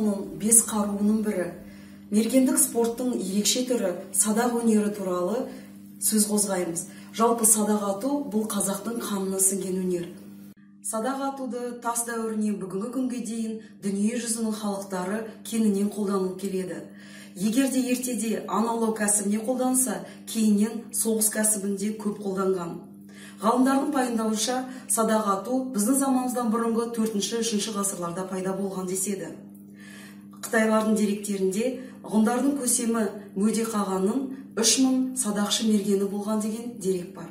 халқының 5 қаруының бірі, мергендік спорттың ерекше түрі садақ өнері туралы сөз қозғаймыз. Жалпы садақ ату бұл қазақтың қанына сіңген өнер. Садақ атуды тас дәуірінен бүгінгі күнге дейін дүние жүзінің халықтары кеңінен қолданылып келеді. Егер де ертеде аң аулау кәсібіне қолданса, кейіннен соғыс кәсібінде көп қолданған. Ғалымдардың пайымдауынша, садақ ату біздің заманымыздан бұрынғы 4-3 ғасырларда пайда болған деседі. Қытайлардың деректерінде ғұндардың көсемі Мөде Қағанның 3000 садақшы мергені болған деген дерек бар.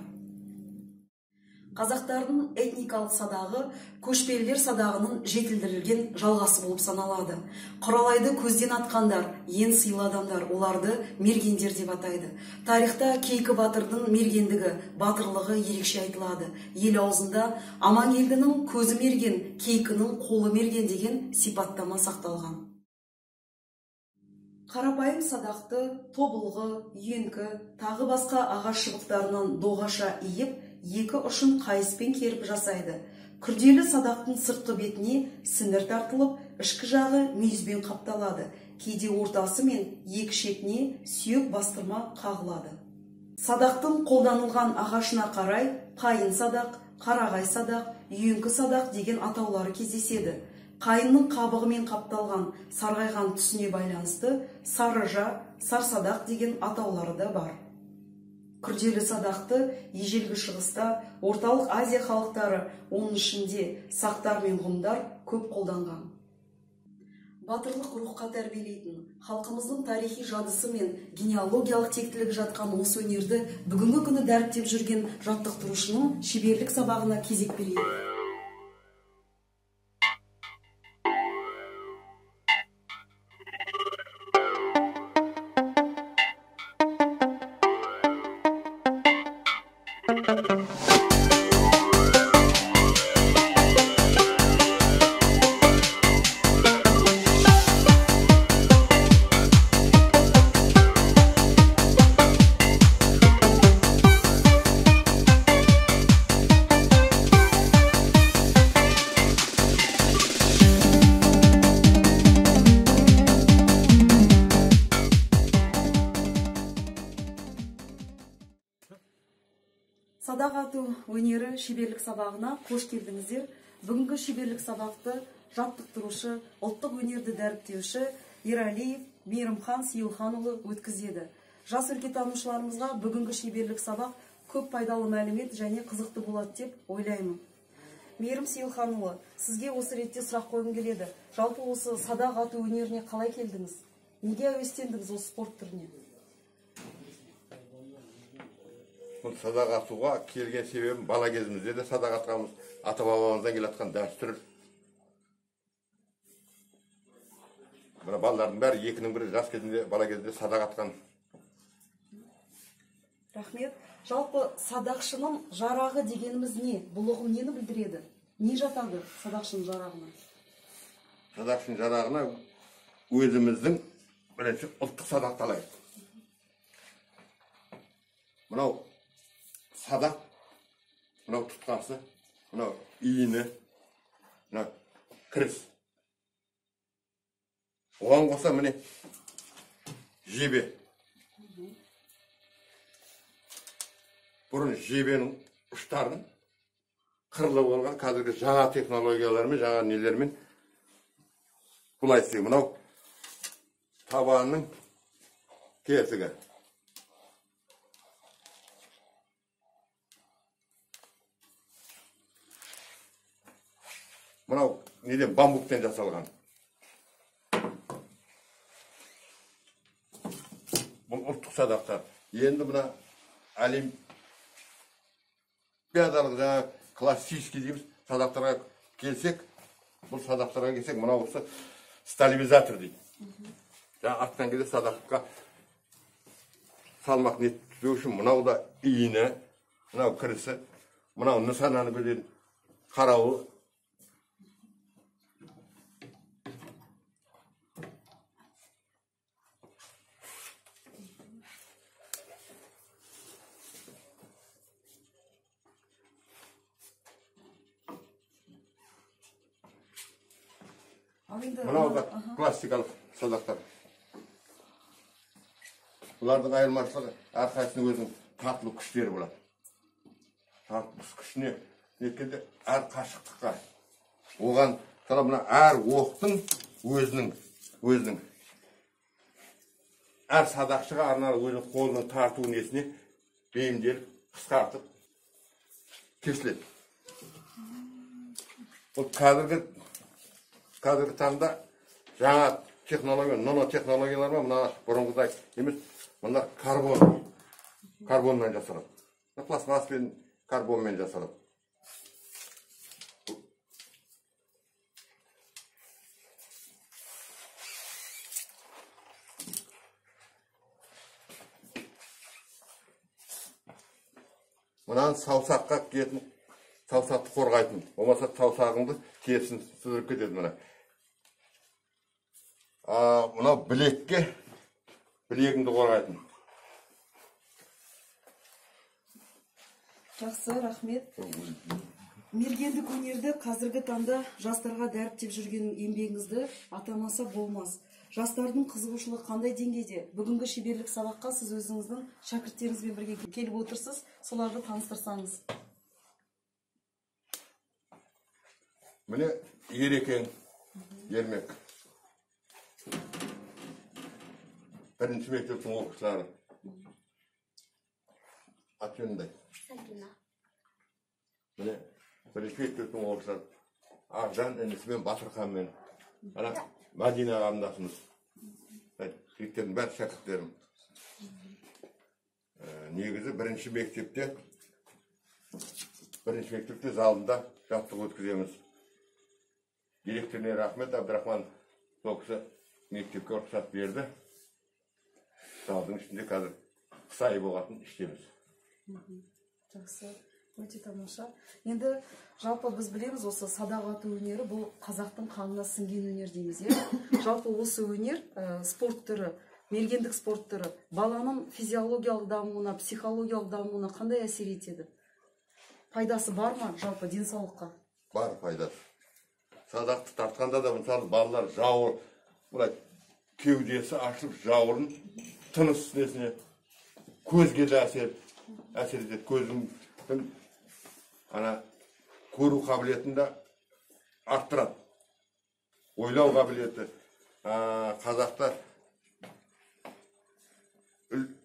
Қазақтардың этникалық садағы көшпелілер садағының жетілдірілген жалғасы болып саналады. Құралайды көзден атқандар, ең сыйлы адамдар, оларды мергендер деп атайды. Тарихта Кейкі батырдың мергендігі, батырлығы ерекше айтылады. Ел аузында Аманкелдінің көзі мерген, Кейкінің қолы мерген деген сипаттама сақталған. Қарапайым садақты тобылғы, үйеңкі, тағы басқа ағаш шыбықтарынан доғаша иіп, екі ұшын қайыспен керіп жасайды. Күрделі садақтың сыртқы бетіне сіңір тартылып, ішкі жағы мүйізбен қапталады. Кейде ортасы мен екі шетіне сүйек бастырма қағылады. Садақтың қолданылған ағашына қарай қайын садақ, қарағай садақ, үйеңкі садақ деген атаулары кездеседі. Қайынның қабығымен қапталған сарғайған түсіне байланысты сарыжа, сарсадақ деген атаулары да бар. Күрделі садақты ежелгі шығыста орталық Азия халықтары, оның ішінде сақтар мен ғұндар көп қолданған. Батырлық рухқа тәрбиелейтін, халқымыздың тарихи жадысы мен генеалогиялық тектілігі жатқан осы өнерді бүгінгі күні дәріптеп жүрген жаттықтырушының шеберлік сабағына кезек берейік. Садақ ату өнері шеберлік сабағына қош келдіңіздер. Бүгінгі шеберлік сабақты жаттықтырушы, ұлттық өнерді дәріптеуші Ералиев Мейірімхан Сейілханұлы өткізеді. Жас өлкетанушыларымызға бүгінгі шеберлік сабақ көп пайдалы мәлімет және қызықты болады деп ойлаймын. Мейірім Сейілханұлы, сізге осы ретте сұрақ қойғым келеді. Жалпы осы садақ ату өнеріне қалай келдіңіз? Неге әуестендіңіз осы спорт түріне? Бұл садақ атуға келген себебім бала кезімізде де садақ атқанымыз, ата-бабамыздан келатқан дәстүр. Мына балалардың бәрі екінің бірі жас кезінде, бала кезінде садақ атқан. Рахмет. Жалпы садақшының жарағы дегеніміз не? Бұл ұғым нені білдіреді? Не жатады садақшының жарағына? Садақшының жарағына өзіміздің бірінші ұлттық садақ алайық. Мынау садақ, мынау тұтқасы, мынау иіні, мынау кіріс. Оған қоса міне жебе. Бұрын жебенің ұштарын қырлы болған қазіргі жаңа технологиялармен, жаңа нелермен бұлай істейді. Мынау табанның тесігі. Мынау неден бамбуктен жасалған. Бұл ұлттық садақтар. Енді мына олимпиадалық жаңа классический дейміз садақтарға келсек, бұл садақтарға келсек, мынау осы стабилизатор дейді. Жаңа артынан келе садаққа салмақ не түзеу үшін мынау да иіні, мынау кірісі, мынау нысананы білетін қарауы. Мынау да классикалық садақтар. Бұлардың айырмашылығы әрқайсының өзінің тартылу күштері болады. Тартылу күшіне неткенде әр қашықтыққа. Оған мына әр оқтың өзінің әр садақшыға арналы өзінің қолының тарту несіне бейімделіп, қысқартып кесіледі. Бұл қазіргі таңда жаңа технология, нанотехнологиялар ма, мына бұрынғыдай емес, мына карбонмен жасалады. Пластмасс пен карбонмен жасалады. Мұнан саусаққа кетін, саусақты қорғайтын. Болмаса саусағыңды терісін сызырып кетеді мұна. Мұна білегіңді қорғайтын. Жақсы, рахмет. Мергендік өнерді қазіргі таңда жастарға дәріптеп жүрген еңбегіңізді атамаса болмас. Жастардың қызығушылығы қандай деңгейде? Бүгінгі шеберлік сабаққа сіз өзіңіздің шәкірттеріңізбен бірге келіп отырсыз, соларды таныстырсаңыз. Міне Ерекең Ермек. Бірінші мектептің оқушылары. Аты жөнінде. Міне бірінші мектептің оқушылары. Ақжан інісімен Батырханмен. Ана Мәдина қарындасымыз. Жігіттердің бәрі шәкірттерім. Негізі бірінші мектепте залында жаттығу өткіземіз. Директоріне рахмет, Абдрахман сол кісі мектепке рұқсат берді. Залдың ішінде қазір қыс айы болғатын іштеміз. Жақсы. Өте тамаша. Енді жалпы біз білеміз, осы садақ ату өнері бұл қазақтың қанына сіңген өнер дейміз. Жалпы осы өнер спорт түрі, мергендік спорт түрі баланың физиологиялық дамуына, психологиялық дамуына қандай әсер етеді? Пайдасы бар ма жалпы денсаулыққа? Бар пайдасы. Садақты тартқанда да мысалы балалар жауыр, кеудесі ашылып жауырын тыныс несіне көзге де әсер етеді. Көздің көру қабілетін арттырады. Ойлау қабілеті. Қазақта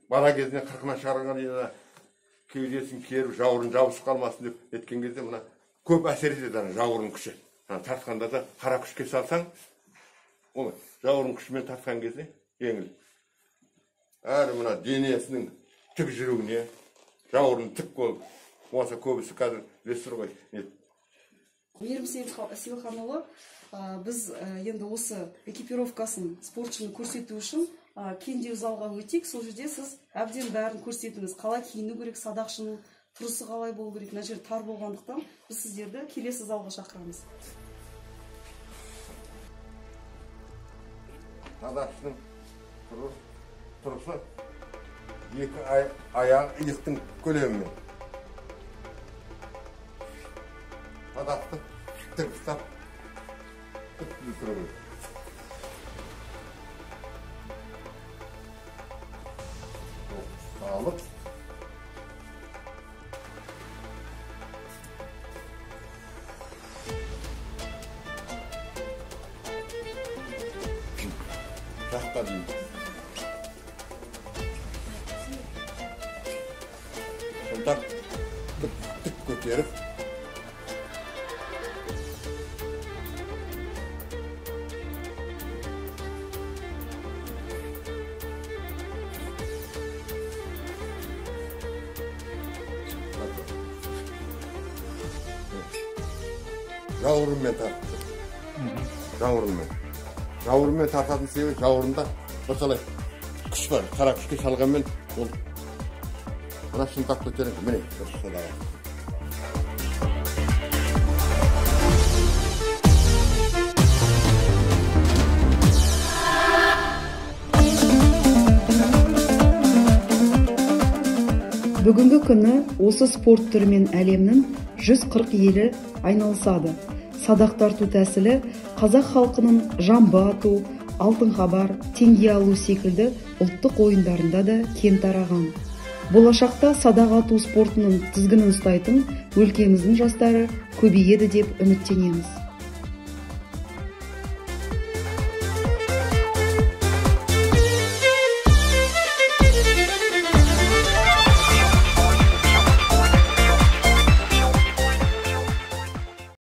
бала кезіне 40-на шығарған дейін кеудесін керіп, жауырын жабысып қалмасын деп еткен кезде мына көп әсер етеді жауырын күші. Тартқанда да қара күшке салсаң, жауырын күшімен тартқан кезде жеңіл. Әрі мына денесінің тік жүруіне, жауырын тік болып, болмаса көбісі қазір ресур ғой. Мейірім Сейілханұлы, біз енді осы экипировкасын спортшыны көрсету үшін кеңдеу залға өтейік. Сол жерде сіз әбден бәрін көрсетіңіз. Қалай киіну керек, садақшының тұрысы қалай болу керек. Мына жер тар болғандықтан біз сіздерді келесі залға шақырамыз. Садақшының тұрысы екі аяқ иықтың көлемімен. Садақты тік ұстап, тік түсіру керек. Алып, жақта дейін. Сонда тік көтеріп, жауырынмен тартты. Жауырынмен тартатын себебі жауырында осылай күш бар. Қара күшке салғанмен ол мына шынтақ көтереді. Міне, дұрыс садаға. Бүгінгі күні осы спорт түрімен әлемнің 140 елі айналысады. садақ тарту тәсілі қазақ халқының жамбы ату, алтын хабар, теңге алу секілді ұлттық ойындарында да кең тараған. Болашақта садақ ату спортының тізгінін ұстайтын өлкеміздің жастары көбейеді деп үміттенеміз.